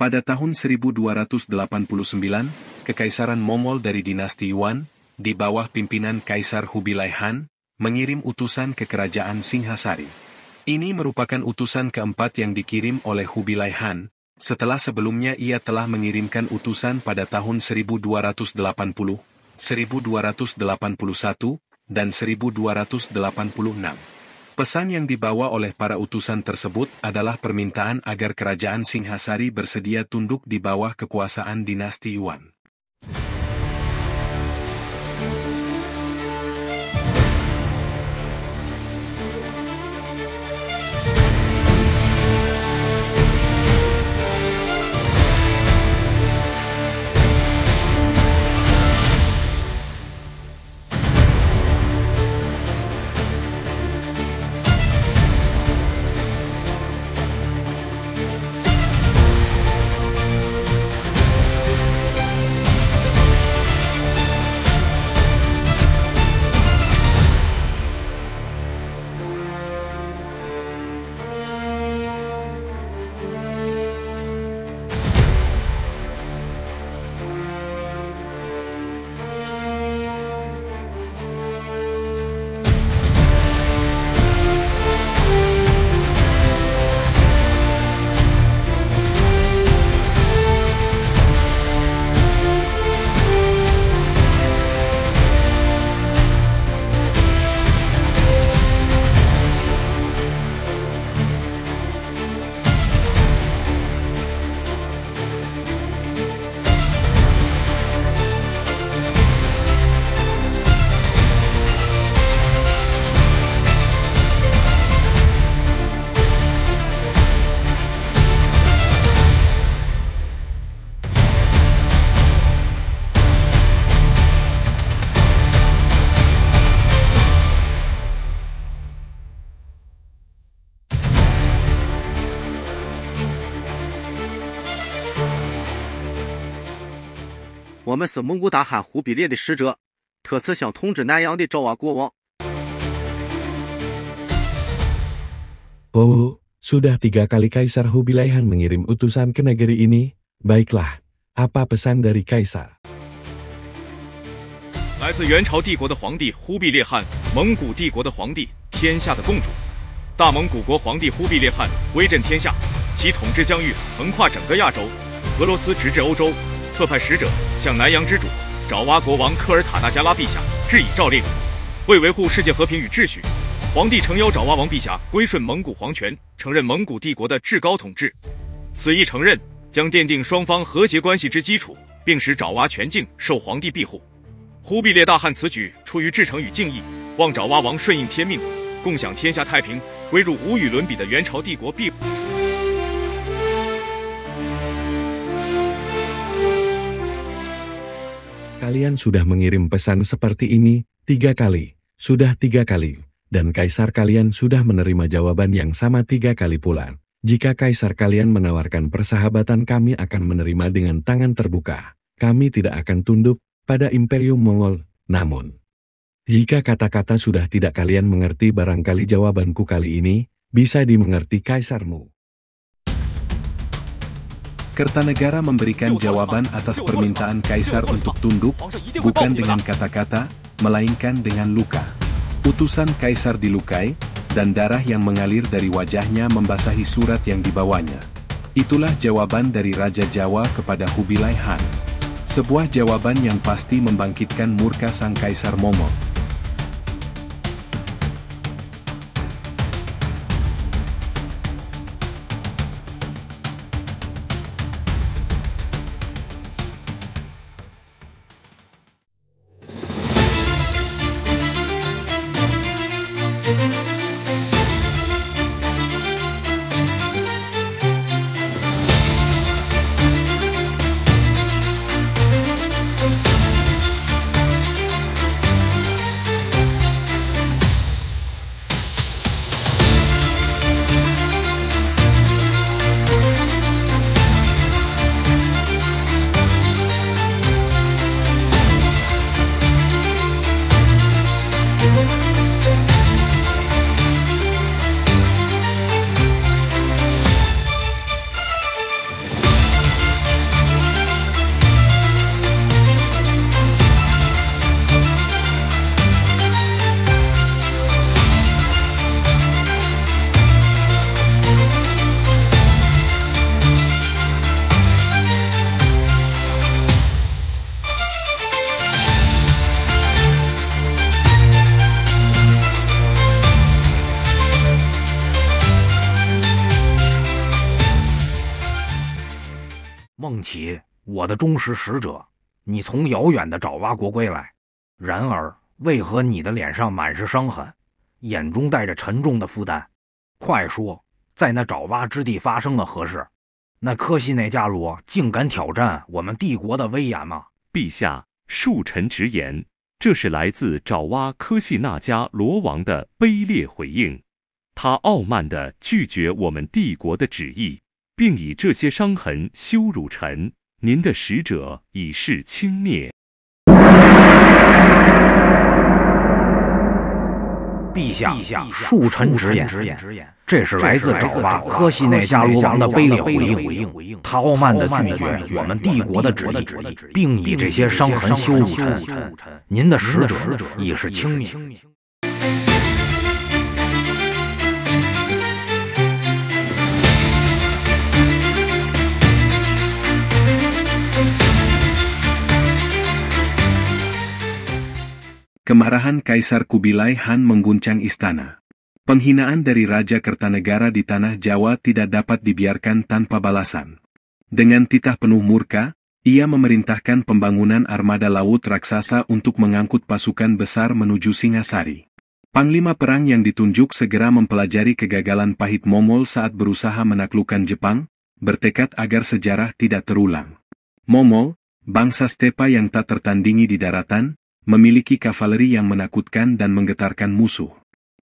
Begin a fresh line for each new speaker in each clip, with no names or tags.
Pada tahun 1289, Kekaisaran Mongol dari dinasti Yuan, di bawah pimpinan Kaisar Khubilai Han, mengirim utusan ke kerajaan Singhasari. Ini merupakan utusan keempat yang dikirim oleh Khubilai Han, setelah sebelumnya ia telah mengirimkan utusan pada tahun 1280, 1281, dan 1286. Pesan yang dibawa oleh para utusan tersebut adalah permintaan agar kerajaan Singhasari bersedia tunduk di bawah kekuasaan dinasti Yuan.
我们是蒙古大汗忽必烈的使者，特此向统治南阳的爪哇国王。
Oh, sudah 3 kali Kaisar Khubilai Han mengirim utusan ke negeri ini. Baiklah, apa pesan dari Kaisar?
来自元朝帝国的皇帝忽必烈汗，蒙古帝国的皇帝，天下的共主。大蒙古国皇帝忽必烈汗威震天下，其统治疆域横跨整个亚洲，俄罗斯直至欧洲。特派使者向南阳之主爪哇国王科尔塔大加拉陛下致以诏令，为维护世界和平与秩序，皇帝诚邀爪哇王陛下归顺蒙古皇权，承认蒙古帝国的至高统治。此一承认将奠定双方和谐关系之基础，并使爪哇全境受皇帝庇护。忽必烈大汗此举出于至诚与敬意，望爪哇王顺应天命，共享天下太平，归入无与伦比的元朝帝国庇护。
Kalian sudah mengirim pesan seperti ini 3 kali, sudah 3 kali, dan Kaisar kalian sudah menerima jawaban yang sama 3 kali pula. Jika Kaisar kalian menawarkan persahabatan, kami akan menerima dengan tangan terbuka. Kami tidak akan tunduk pada Imperium Mongol. Namun, jika kata-kata sudah tidak kalian mengerti, barangkali jawabanku kali ini bisa dimengerti Kaisarmu.
Kertanegara memberikan jawaban atas permintaan Kaisar untuk tunduk, bukan dengan kata-kata, melainkan dengan luka. Utusan Kaisar dilukai, dan darah yang mengalir dari wajahnya membasahi surat yang dibawanya. Itulah jawaban dari Raja Jawa kepada Khubilai Han. Sebuah jawaban yang pasti membangkitkan murka sang Kaisar Mongol.
孟起，我的忠实使者，你从遥远的爪哇国归来，然而为何你的脸上满是伤痕，眼中带着沉重的负担？快说，在那爪哇之地发生了何事？那科西内加罗竟敢挑战我们帝国的威严吗？
陛下，恕臣直言，这是来自爪哇科西那加罗王的卑劣回应。他傲慢地拒绝我们帝国的旨意，并以这些伤痕羞辱臣。您的使者已是轻蔑。
陛下，恕臣直言，这是来自爪哇科西内加罗王的卑劣回应。他傲慢地拒绝我们帝国的旨意，并以这些伤痕羞辱臣。您的使者已是轻蔑。
Kemarahan Kaisar Kubilai Han mengguncang istana. Penghinaan dari Raja Kertanegara di tanah Jawa tidak dapat dibiarkan tanpa balasan. Dengan titah penuh murka, ia memerintahkan pembangunan armada laut raksasa untuk mengangkut pasukan besar menuju Singasari. Panglima perang yang ditunjuk segera mempelajari kegagalan pahit Mongol saat berusaha menaklukkan Jepang, bertekad agar sejarah tidak terulang. Mongol, bangsa stepa yang tak tertandingi di daratan, memiliki kavaleri yang menakutkan dan menggetarkan musuh.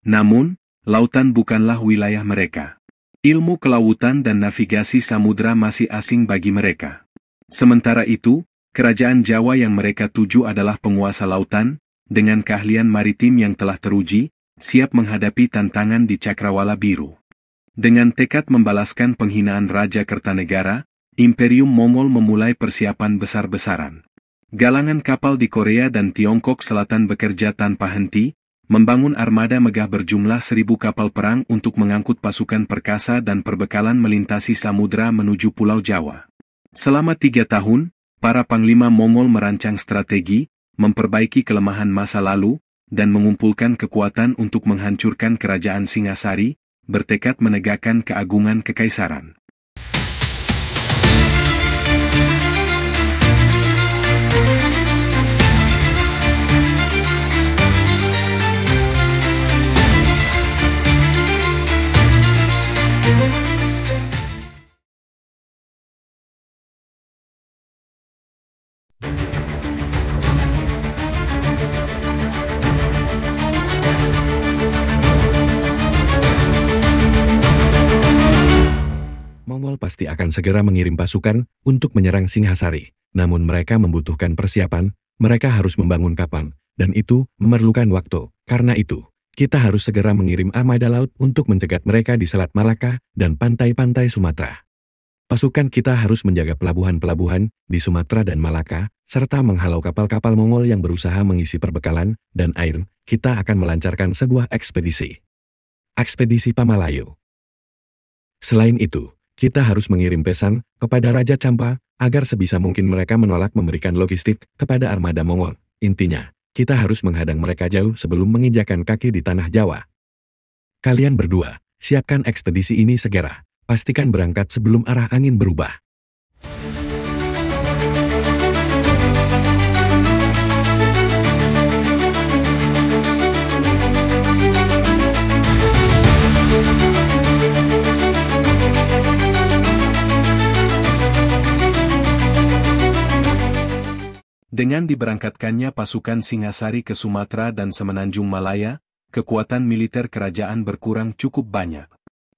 Namun, lautan bukanlah wilayah mereka. Ilmu kelautan dan navigasi samudra masih asing bagi mereka. Sementara itu, kerajaan Jawa yang mereka tuju adalah penguasa lautan, dengan keahlian maritim yang telah teruji, siap menghadapi tantangan di Cakrawala Biru. Dengan tekad membalaskan penghinaan Raja Kertanegara, Imperium Mongol memulai persiapan besar-besaran. Galangan kapal di Korea dan Tiongkok Selatan bekerja tanpa henti, membangun armada megah berjumlah 1.000 kapal perang untuk mengangkut pasukan perkasa dan perbekalan melintasi samudra menuju Pulau Jawa. Selama 3 tahun, para panglima Mongol merancang strategi, memperbaiki kelemahan masa lalu, dan mengumpulkan kekuatan untuk menghancurkan kerajaan Singasari, bertekad menegakkan keagungan kekaisaran.
Mongol pasti akan segera mengirim pasukan untuk menyerang Singhasari. Namun mereka membutuhkan persiapan, mereka harus membangun kapal, dan itu memerlukan waktu. Karena itu, kita harus segera mengirim armada laut untuk mencegat mereka di Selat Malaka dan pantai-pantai Sumatera. Pasukan kita harus menjaga pelabuhan-pelabuhan di Sumatera dan Malaka, serta menghalau kapal-kapal Mongol yang berusaha mengisi perbekalan dan air. Kita akan melancarkan sebuah ekspedisi. Ekspedisi Pamalayu. Selain itu, kita harus mengirim pesan kepada Raja Champa agar sebisa mungkin mereka menolak memberikan logistik kepada armada Mongol. Intinya, kita harus menghadang mereka jauh sebelum menginjakan kaki di tanah Jawa. Kalian berdua, siapkan ekspedisi ini segera. Pastikan berangkat sebelum arah angin berubah.
Dengan diberangkatkannya pasukan Singasari ke Sumatera dan Semenanjung Malaya, kekuatan militer kerajaan berkurang cukup banyak.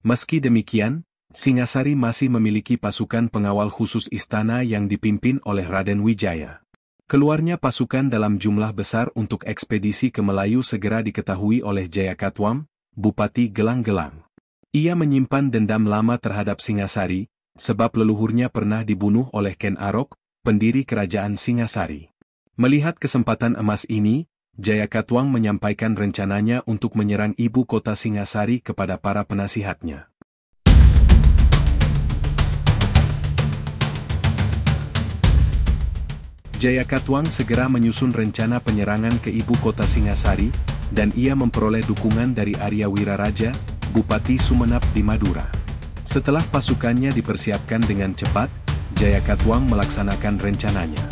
Meski demikian, Singasari masih memiliki pasukan pengawal khusus istana yang dipimpin oleh Raden Wijaya. Keluarnya pasukan dalam jumlah besar untuk ekspedisi ke Melayu segera diketahui oleh Jayakatwam, Bupati Gelang-Gelang. Ia menyimpan dendam lama terhadap Singasari, sebab leluhurnya pernah dibunuh oleh Ken Arok, pendiri kerajaan Singasari. Melihat kesempatan emas ini, Jayakatwang menyampaikan rencananya untuk menyerang ibu kota Singasari kepada para penasihatnya. Jayakatwang segera menyusun rencana penyerangan ke ibu kota Singasari, dan ia memperoleh dukungan dari Arya Wiraraja, Bupati Sumenep di Madura. Setelah pasukannya dipersiapkan dengan cepat, Jayakatwang melaksanakan rencananya.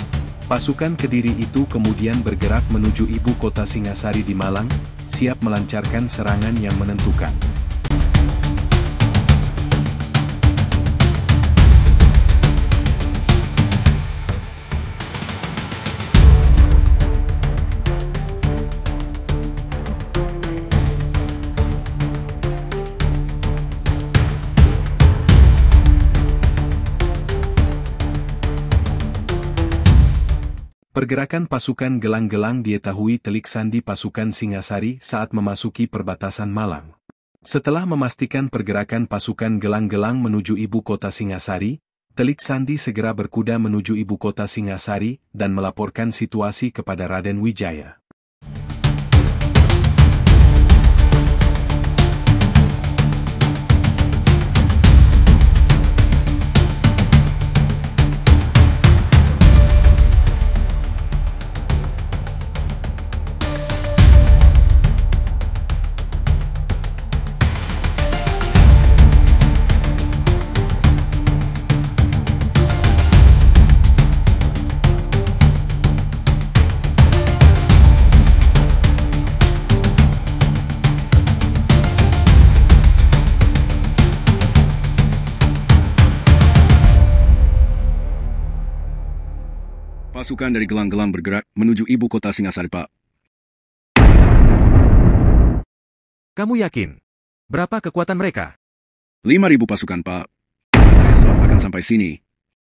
Pasukan Kediri itu kemudian bergerak menuju ibu kota Singasari di Malang, siap melancarkan serangan yang menentukan. Pergerakan pasukan gelang-gelang diketahui telik sandi pasukan Singasari saat memasuki perbatasan Malang. Setelah memastikan pergerakan pasukan gelang-gelang menuju ibu kota Singasari, telik sandi segera berkuda menuju ibu kota Singasari dan melaporkan situasi kepada Raden Wijaya.
Pasukan dari gelang-gelang bergerak menuju ibu kota Singasari, Pak.
Kamu yakin? Berapa kekuatan mereka?
5.000 pasukan, Pak. Besok akan sampai sini.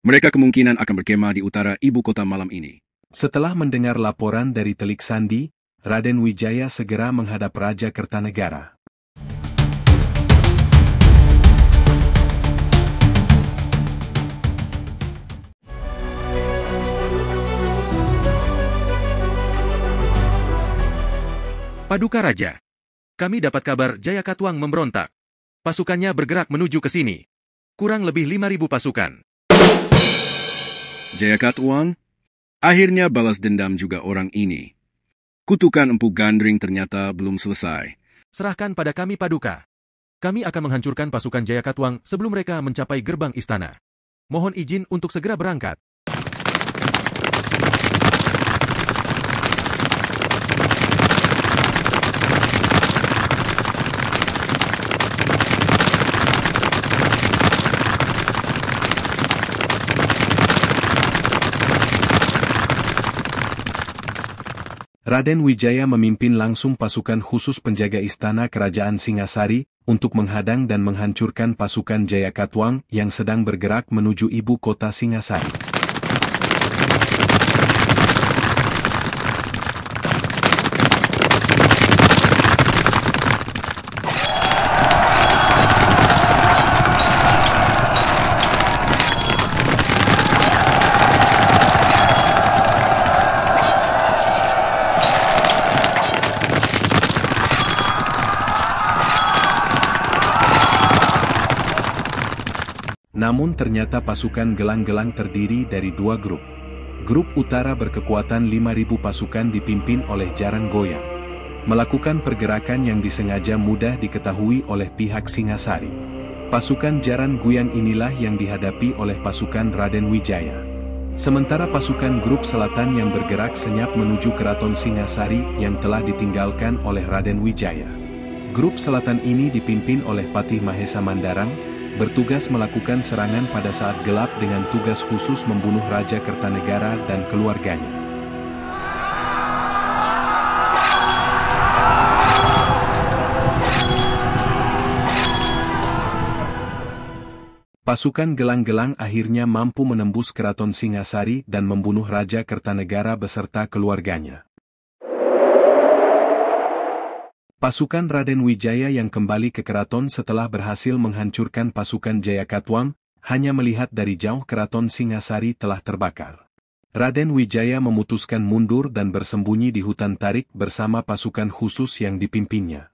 Mereka kemungkinan akan berkemah di utara ibu kota malam ini.
Setelah mendengar laporan dari telik sandi, Raden Wijaya segera menghadap Raja Kertanegara.
Paduka Raja, kami dapat kabar Jayakatwang memberontak. Pasukannya bergerak menuju ke sini. Kurang lebih 5.000 pasukan.
Jayakatwang? Akhirnya balas dendam juga orang ini. Kutukan Empu Gandring ternyata belum selesai.
Serahkan pada kami, Paduka. Kami akan menghancurkan pasukan Jayakatwang sebelum mereka mencapai gerbang istana. Mohon izin untuk segera berangkat.
Raden Wijaya memimpin langsung pasukan khusus penjaga istana kerajaan Singasari untuk menghadang dan menghancurkan pasukan Jayakatwang yang sedang bergerak menuju ibu kota Singasari. Namun ternyata pasukan gelang-gelang terdiri dari dua grup. Grup utara berkekuatan 5.000 pasukan dipimpin oleh Jarang Goyang. Melakukan pergerakan yang disengaja mudah diketahui oleh pihak Singasari. Pasukan Jarang Goyang inilah yang dihadapi oleh pasukan Raden Wijaya. Sementara pasukan grup selatan yang bergerak senyap menuju keraton Singasari yang telah ditinggalkan oleh Raden Wijaya. Grup selatan ini dipimpin oleh Patih Mahesa Mandarang, bertugas melakukan serangan pada saat gelap dengan tugas khusus membunuh Raja Kertanegara dan keluarganya. Pasukan gelang-gelang akhirnya mampu menembus keraton Singasari dan membunuh Raja Kertanegara beserta keluarganya. Pasukan Raden Wijaya yang kembali ke keraton setelah berhasil menghancurkan pasukan Jayakatwang, hanya melihat dari jauh keraton Singasari telah terbakar. Raden Wijaya memutuskan mundur dan bersembunyi di hutan tarik bersama pasukan khusus yang dipimpinnya.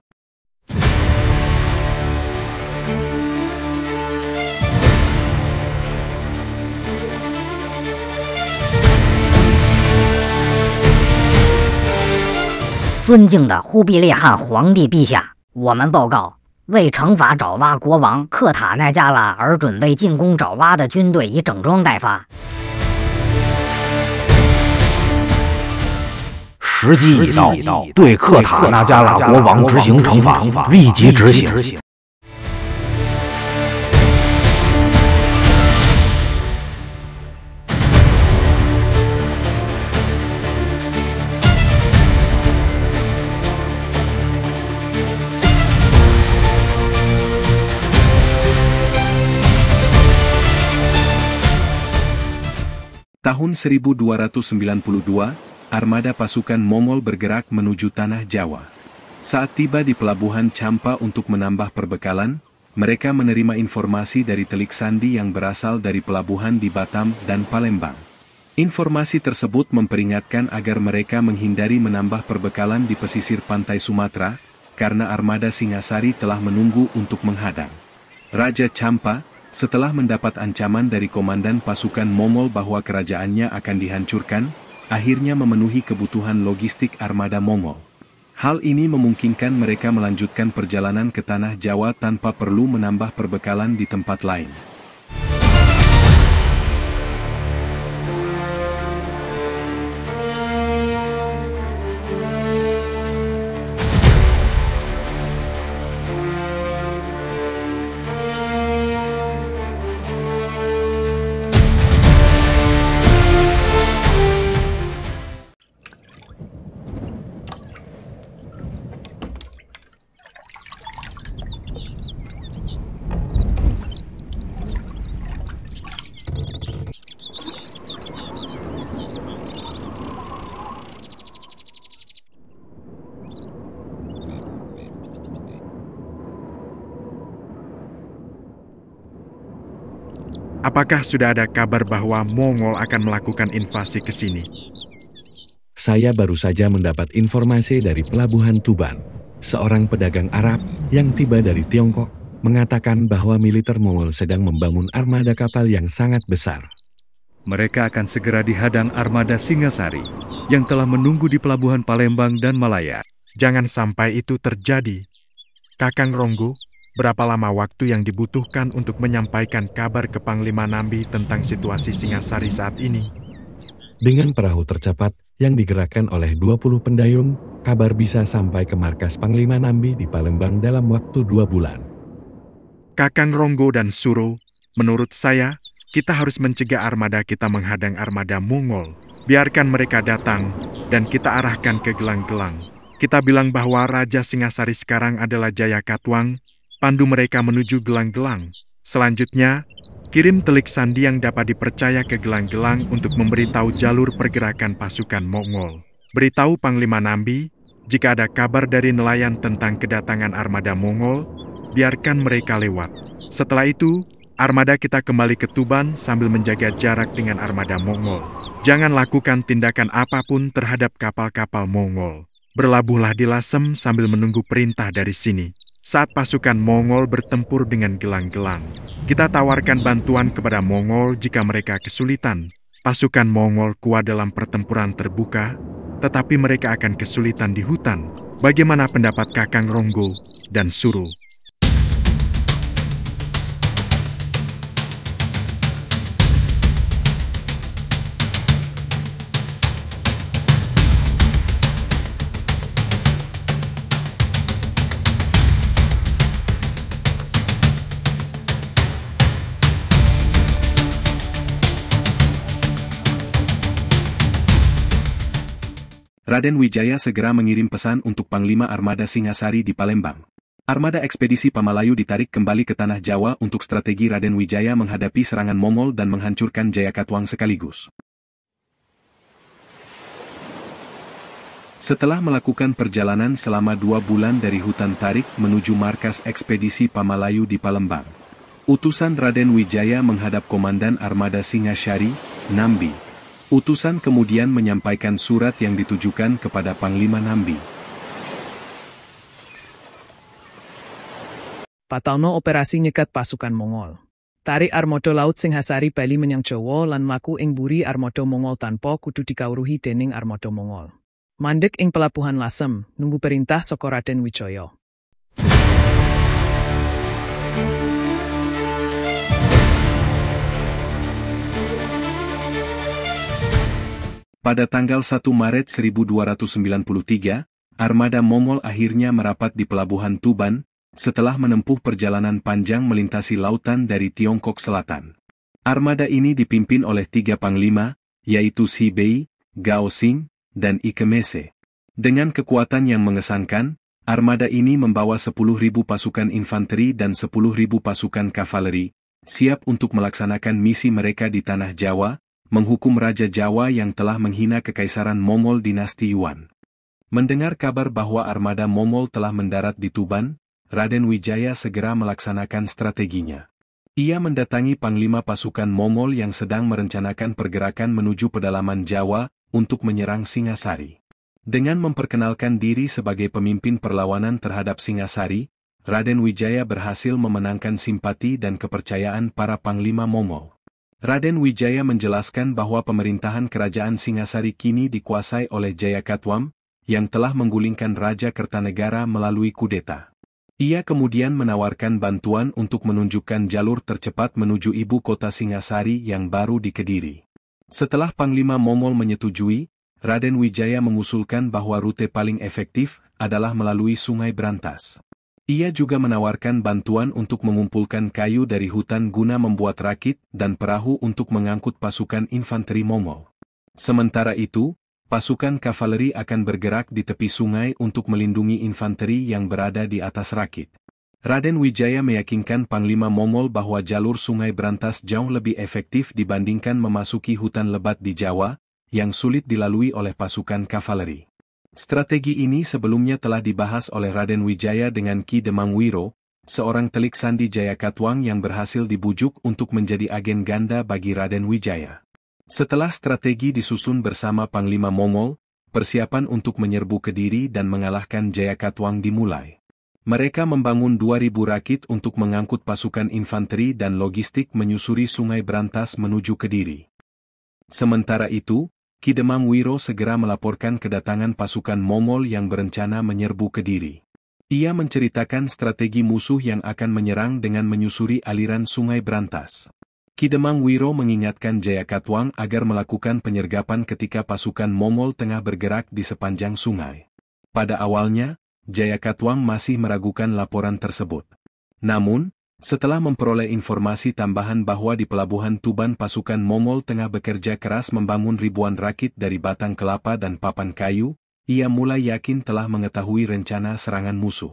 尊敬的忽必烈汗皇帝陛下，我们报告，为惩罚爪哇国王克塔奈加拉而准备进攻爪哇的军队已整装待发。
时机已到，对克塔纳加拉国王执行惩罚，立即执行。
Tahun 1292, armada pasukan Mongol bergerak menuju Tanah Jawa. Saat tiba di pelabuhan Champa untuk menambah perbekalan, mereka menerima informasi dari telik sandi yang berasal dari pelabuhan di Batam dan Palembang. Informasi tersebut memperingatkan agar mereka menghindari menambah perbekalan di pesisir pantai Sumatera, karena armada Singasari telah menunggu untuk menghadang. Raja Champa, setelah mendapat ancaman dari komandan pasukan Mongol bahwa kerajaannya akan dihancurkan, akhirnya memenuhi kebutuhan logistik armada Mongol. Hal ini memungkinkan mereka melanjutkan perjalanan ke Tanah Jawa tanpa perlu menambah perbekalan di tempat lain.
Apakah sudah ada kabar bahwa Mongol akan melakukan invasi ke sini?
Saya baru saja mendapat informasi dari pelabuhan Tuban. Seorang pedagang Arab yang tiba dari Tiongkok mengatakan bahwa militer Mongol sedang membangun armada kapal yang sangat besar.
Mereka akan segera dihadang armada Singasari yang telah menunggu di pelabuhan Palembang dan Malaya.
Jangan sampai itu terjadi. Kakang Ronggo, berapa lama waktu yang dibutuhkan untuk menyampaikan kabar ke Panglima Nambi tentang situasi Singasari saat ini?
Dengan perahu tercepat yang digerakkan oleh 20 pendayung, kabar bisa sampai ke markas Panglima Nambi di Palembang dalam waktu 2 bulan.
Kakang Ronggo dan Suro, menurut saya, kita harus mencegah armada kita menghadang armada Mongol. Biarkan mereka datang, dan kita arahkan ke gelang-gelang. Kita bilang bahwa Raja Singasari sekarang adalah Jaya Katuang, pandu mereka menuju gelang-gelang. Selanjutnya, kirim telik sandi yang dapat dipercaya ke gelang-gelang untuk memberitahu jalur pergerakan pasukan Mongol. Beritahu Panglima Nambi, jika ada kabar dari nelayan tentang kedatangan armada Mongol, biarkan mereka lewat. Setelah itu, armada kita kembali ke Tuban sambil menjaga jarak dengan armada Mongol. Jangan lakukan tindakan apapun terhadap kapal-kapal Mongol. Berlabuhlah di Lasem sambil menunggu perintah dari sini. Saat pasukan Mongol bertempur dengan gelang-gelang, kita tawarkan bantuan kepada Mongol jika mereka kesulitan. Pasukan Mongol kuat dalam pertempuran terbuka, tetapi mereka akan kesulitan di hutan. Bagaimana pendapat Kakang Ronggo dan Suro?
Raden Wijaya segera mengirim pesan untuk Panglima Armada Singasari di Palembang. Armada ekspedisi Pamalayu ditarik kembali ke Tanah Jawa untuk strategi Raden Wijaya menghadapi serangan Mongol dan menghancurkan Jaya Katuang sekaligus. Setelah melakukan perjalanan selama 2 bulan dari hutan Tarik menuju markas ekspedisi Pamalayu di Palembang, utusan Raden Wijaya menghadap Komandan Armada Singasari, Nambi. Utusan kemudian menyampaikan surat yang ditujukan kepada Panglima Nambi.
Patauno operasi nyekat pasukan Mongol. Tarik armada laut Singasari bali menyang Jawa lan mlaku ing mburi armada Mongol tanpa kudu dikawruhi dening armada Mongol. Mandheg ing pelabuhan Lasem, nunggu perintah saka Raden Wijaya.
Pada tanggal 1 Maret 1293, armada Mongol akhirnya merapat di pelabuhan Tuban, setelah menempuh perjalanan panjang melintasi lautan dari Tiongkok Selatan. Armada ini dipimpin oleh 3 panglima, yaitu Xi Bei, Gao Xing, dan Ike Mese. Dengan kekuatan yang mengesankan, armada ini membawa 10.000 pasukan infanteri dan 10.000 pasukan kavaleri, siap untuk melaksanakan misi mereka di Tanah Jawa, menghukum Raja Jawa yang telah menghina Kekaisaran Mongol dinasti Yuan. Mendengar kabar bahwa armada Mongol telah mendarat di Tuban, Raden Wijaya segera melaksanakan strateginya. Ia mendatangi panglima pasukan Mongol yang sedang merencanakan pergerakan menuju pedalaman Jawa untuk menyerang Singasari. Dengan memperkenalkan diri sebagai pemimpin perlawanan terhadap Singasari, Raden Wijaya berhasil memenangkan simpati dan kepercayaan para panglima Mongol. Raden Wijaya menjelaskan bahwa pemerintahan kerajaan Singasari kini dikuasai oleh Jayakatwam, yang telah menggulingkan Raja Kertanegara melalui kudeta. Ia kemudian menawarkan bantuan untuk menunjukkan jalur tercepat menuju ibu kota Singasari yang baru di Kediri. Setelah Panglima Mongol menyetujui, Raden Wijaya mengusulkan bahwa rute paling efektif adalah melalui Sungai Brantas. Ia juga menawarkan bantuan untuk mengumpulkan kayu dari hutan guna membuat rakit dan perahu untuk mengangkut pasukan infanteri Mongol. Sementara itu, pasukan kavaleri akan bergerak di tepi sungai untuk melindungi infanteri yang berada di atas rakit. Raden Wijaya meyakinkan Panglima Mongol bahwa jalur Sungai Brantas jauh lebih efektif dibandingkan memasuki hutan lebat di Jawa, yang sulit dilalui oleh pasukan kavaleri. Strategi ini sebelumnya telah dibahas oleh Raden Wijaya dengan Ki Demangwiro, seorang telik sandi Jayakatwang yang berhasil dibujuk untuk menjadi agen ganda bagi Raden Wijaya. Setelah strategi disusun bersama Panglima Mongol, persiapan untuk menyerbu Kediri dan mengalahkan Jayakatwang dimulai. Mereka membangun 2.000 rakit untuk mengangkut pasukan infanteri dan logistik menyusuri Sungai Brantas menuju Kediri. Sementara itu, Ki Demangwiro segera melaporkan kedatangan pasukan Mongol yang berencana menyerbu Kediri. Ia menceritakan strategi musuh yang akan menyerang dengan menyusuri aliran Sungai Brantas. Ki Demangwiro mengingatkan Jayakatwang agar melakukan penyergapan ketika pasukan Mongol tengah bergerak di sepanjang sungai. Pada awalnya, Jayakatwang masih meragukan laporan tersebut. Namun, setelah memperoleh informasi tambahan bahwa di pelabuhan Tuban pasukan Mongol tengah bekerja keras membangun ribuan rakit dari batang kelapa dan papan kayu, ia mulai yakin telah mengetahui rencana serangan musuh.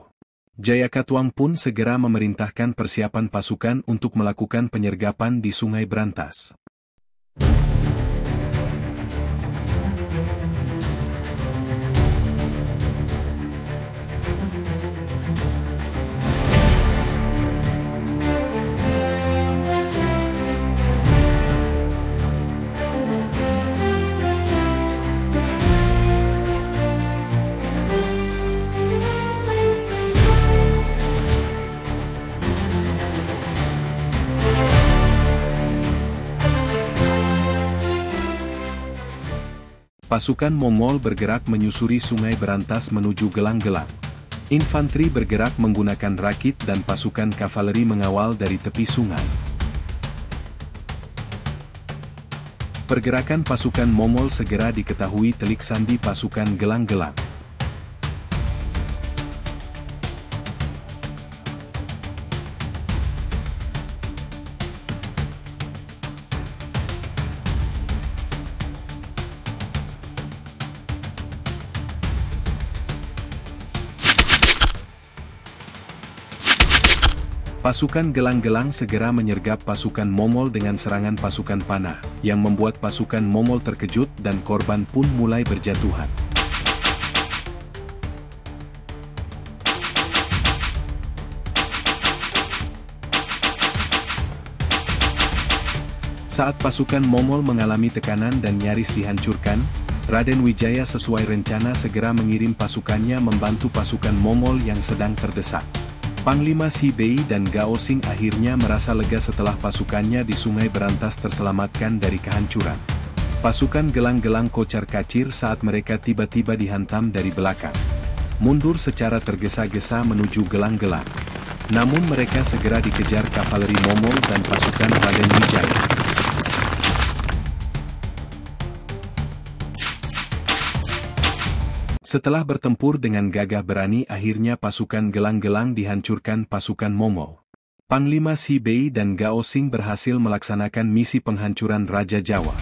Jayakatwang pun segera memerintahkan persiapan pasukan untuk melakukan penyergapan di Sungai Brantas. Pasukan Mongol bergerak menyusuri Sungai Brantas menuju Gelang-Gelang. Infanteri bergerak menggunakan rakit dan pasukan kavaleri mengawal dari tepi sungai. Pergerakan pasukan Mongol segera diketahui telik sandi pasukan Gelang-Gelang. Pasukan Gelang-Gelang segera menyergap pasukan Mongol dengan serangan pasukan panah, yang membuat pasukan Mongol terkejut dan korban pun mulai berjatuhan. Saat pasukan Mongol mengalami tekanan dan nyaris dihancurkan, Raden Wijaya sesuai rencana segera mengirim pasukannya membantu pasukan Mongol yang sedang terdesak. Panglima Xi Bei dan Gao Xing akhirnya merasa lega setelah pasukannya di Sungai Brantas terselamatkan dari kehancuran. Pasukan Gelang-Gelang kocar-kacir saat mereka tiba-tiba dihantam dari belakang. Mundur secara tergesa-gesa menuju Gelang-Gelang. Namun mereka segera dikejar kavaleri Mongol dan pasukan Raden Wijaya. Setelah bertempur dengan gagah berani, akhirnya pasukan gelang-gelang dihancurkan pasukan Mongol. Panglima Si Bei dan Gao Xing berhasil melaksanakan misi penghancuran Raja Jawa.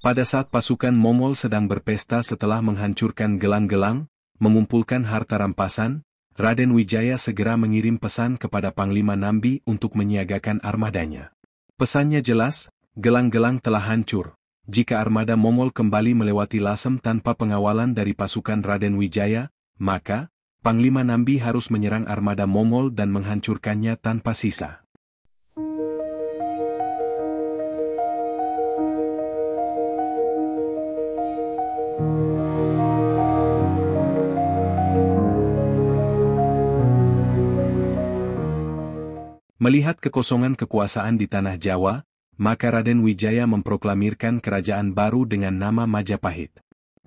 Pada saat pasukan Mongol sedang berpesta setelah menghancurkan gelang-gelang, mengumpulkan harta rampasan, Raden Wijaya segera mengirim pesan kepada Panglima Nambi untuk menyiagakan armadanya. Pesannya jelas, gelang-gelang telah hancur. Jika armada Mongol kembali melewati Lasem tanpa pengawalan dari pasukan Raden Wijaya, maka Panglima Nambi harus menyerang armada Mongol dan menghancurkannya tanpa sisa. Melihat kekosongan kekuasaan di tanah Jawa, maka Raden Wijaya memproklamirkan kerajaan baru dengan nama Majapahit.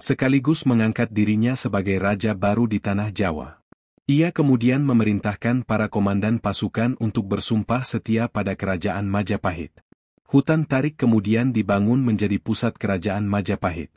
Sekaligus mengangkat dirinya sebagai raja baru di tanah Jawa. Ia kemudian memerintahkan para komandan pasukan untuk bersumpah setia pada kerajaan Majapahit. Hutan Tarik kemudian dibangun menjadi pusat kerajaan Majapahit.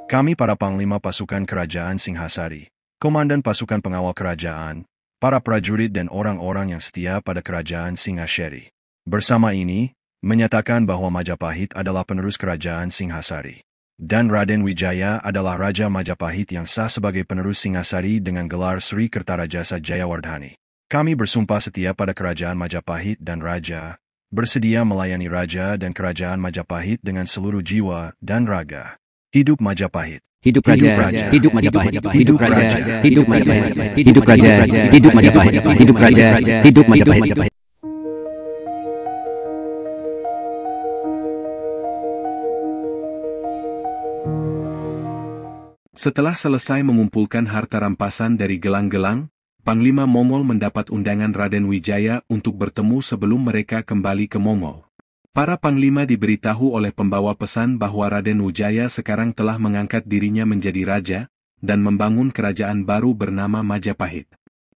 Kami para panglima pasukan kerajaan Singhasari, komandan pasukan pengawal kerajaan, para prajurit dan orang-orang yang setia pada kerajaan Singhasari. Bersama ini, menyatakan bahwa Majapahit adalah penerus kerajaan Singhasari. Dan Raden Wijaya adalah Raja Majapahit yang sah sebagai penerus Singhasari dengan gelar Sri Kertarajasa Jayawardhani. Kami bersumpah setia pada kerajaan Majapahit dan Raja, bersedia melayani Raja dan kerajaan Majapahit dengan seluruh jiwa dan raga. Hidup Majapahit!
Hidup Raja, hidup Majapahit, hidup Raja, hidup Majapahit, hidup Raja, hidup Majapahit, hidup Raja, hidup Majapahit.
Setelah selesai mengumpulkan harta rampasan dari gelang-gelang, Panglima Mongol mendapat undangan Raden Wijaya untuk bertemu sebelum mereka kembali ke Mongol. Para panglima diberitahu oleh pembawa pesan bahwa Raden Wijaya sekarang telah mengangkat dirinya menjadi raja, dan membangun kerajaan baru bernama Majapahit.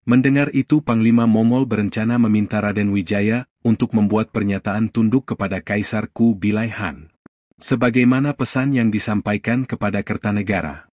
Mendengar itu Panglima Mongol berencana meminta Raden Wijaya untuk membuat pernyataan tunduk kepada Kaisar Kubilai Han. Sebagaimana pesan yang disampaikan kepada Kertanegara.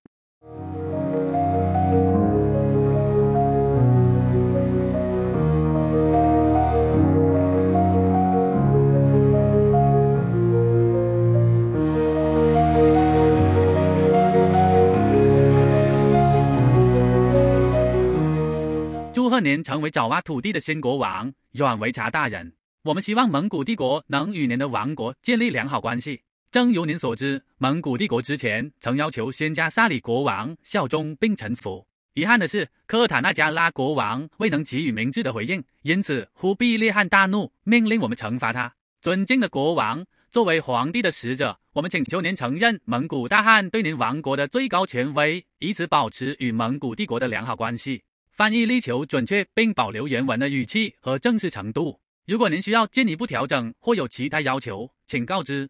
祝贺您成为爪哇土地的新国王，阮维察大人。我们希望蒙古帝国能与您的王国建立良好关系。正如您所知，蒙古帝国之前曾要求仙加萨里国王效忠并臣服。遗憾的是，科尔塔纳加拉国王未能给予明智的回应，因此忽必烈汗大怒，命令我们惩罚他。尊敬的国王，作为皇帝的使者，我们请求您承认蒙古大汗对您王国的最高权威，以此保持与蒙古帝国的良好关系。翻译力求准确并保留原文的语气和正式程度。如果您需要进一步调整或有其他要求，请告知。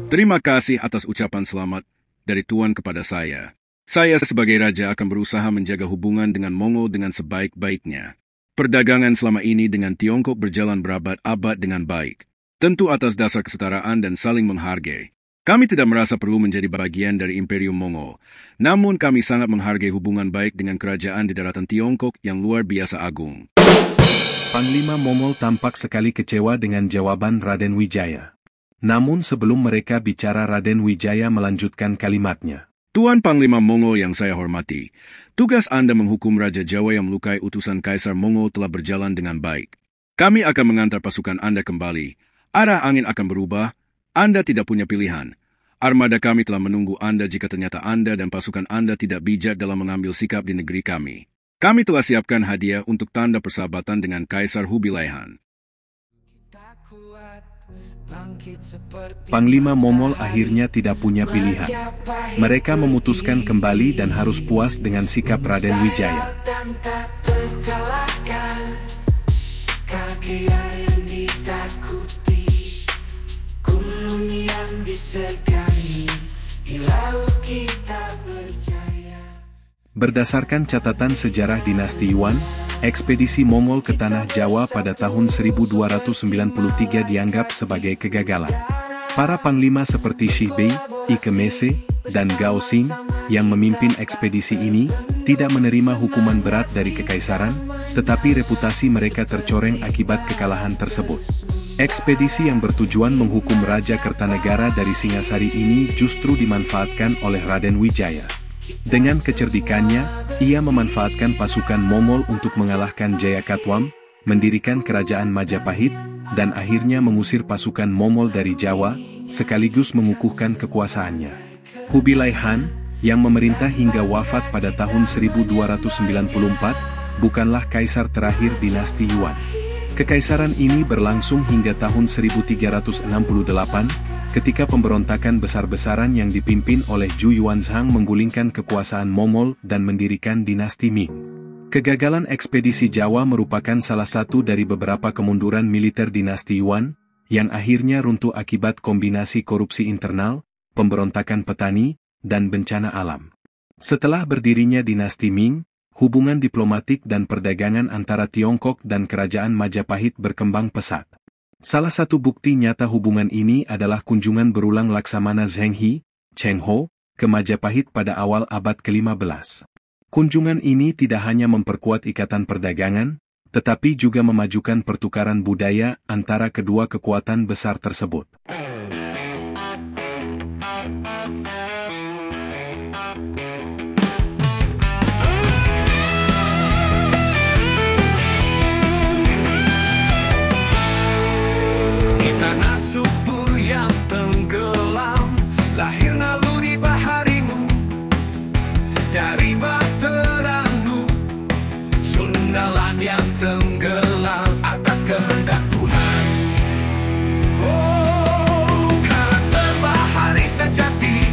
Terima kasih atas ucapan selamat dari Tuan kepada saya. Saya sebagai raja akan berusaha menjaga hubungan dengan Mongol dengan sebaik-baiknya. Perdagangan selama ini dengan Tiongkok berjalan berabad-abad dengan baik. Tentu atas dasar kesetaraan dan saling menghargai. Kami tidak merasa perlu menjadi bagian dari Imperium Mongol. Namun kami sangat menghargai hubungan baik dengan kerajaan di daratan Tiongkok yang luar biasa agung.
Panglima Mongol tampak sekali kecewa dengan jawaban Raden Wijaya. Namun sebelum mereka bicara, Raden Wijaya melanjutkan kalimatnya.
Tuan Panglima Mongol yang saya hormati, tugas Anda menghukum Raja Jawa yang melukai utusan Kaisar Mongol telah berjalan dengan baik. Kami akan mengantar pasukan Anda kembali. Arah angin akan berubah. Anda tidak punya pilihan. Armada kami telah menunggu Anda jika ternyata Anda dan pasukan Anda tidak bijak dalam mengambil sikap di negeri kami. Kami telah siapkan hadiah untuk tanda persahabatan dengan Kaisar Kubilai Han.
Panglima Mongol akhirnya tidak punya pilihan. Mereka memutuskan kembali dan harus puas dengan sikap Raden Wijaya. Berdasarkan catatan sejarah dinasti Yuan, ekspedisi Mongol ke Tanah Jawa pada tahun 1293 dianggap sebagai kegagalan. Para panglima seperti Shihbei, Ike Mese, dan Gao Xing, yang memimpin ekspedisi ini, tidak menerima hukuman berat dari kekaisaran, tetapi reputasi mereka tercoreng akibat kekalahan tersebut. Ekspedisi yang bertujuan menghukum Raja Kertanegara dari Singasari ini justru dimanfaatkan oleh Raden Wijaya. Dengan kecerdikannya, ia memanfaatkan pasukan Mongol untuk mengalahkan Jayakatwam, mendirikan kerajaan Majapahit, dan akhirnya mengusir pasukan Mongol dari Jawa, sekaligus mengukuhkan kekuasaannya. Kubilai Han, yang memerintah hingga wafat pada tahun 1294, bukanlah kaisar terakhir dinasti Yuan. Kekaisaran ini berlangsung hingga tahun 1368, ketika pemberontakan besar-besaran yang dipimpin oleh Zhu Yuanzhang menggulingkan kekuasaan Mongol dan mendirikan dinasti Ming. Kegagalan ekspedisi Jawa merupakan salah satu dari beberapa kemunduran militer dinasti Yuan, yang akhirnya runtuh akibat kombinasi korupsi internal, pemberontakan petani, dan bencana alam. Setelah berdirinya dinasti Ming, hubungan diplomatik dan perdagangan antara Tiongkok dan kerajaan Majapahit berkembang pesat. Salah satu bukti nyata hubungan ini adalah kunjungan berulang Laksamana Zheng Cheng Ho, ke Majapahit pada awal abad ke-15. Kunjungan ini tidak hanya memperkuat ikatan perdagangan, tetapi juga memajukan pertukaran budaya antara kedua kekuatan besar tersebut.
Tanah subur yang tenggelam, lahir naluri baharimu. Dari bahteramu, Sundaland yang tenggelam atas kehendak Tuhan. Oh, karakter bahari sejati,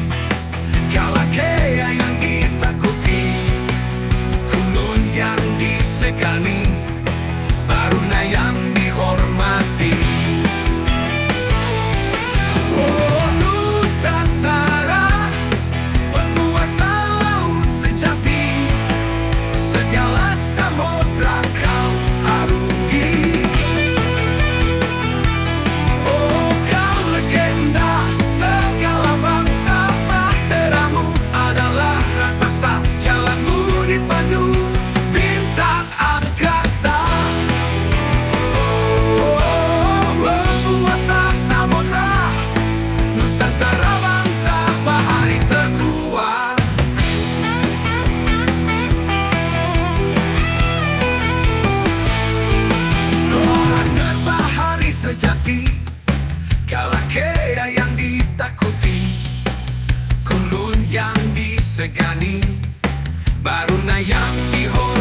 Kalakea yang ditakuti, Kulun yang disegani, Baruna yang dihormati. Oh, Nusantara, penguasa laut sejati, segala samudra kau arungi. Oh, kau legenda, segala bangsa bahteramu adalah raksasa, jalanmu dipenuh bintang angkasa. Oh, penguasa samudra, Nusantara bangsa bahari tertua. Karakter bahari sejati, Kalakea yang ditakuti, Kulun yang disegani, Baruna yang dihormati.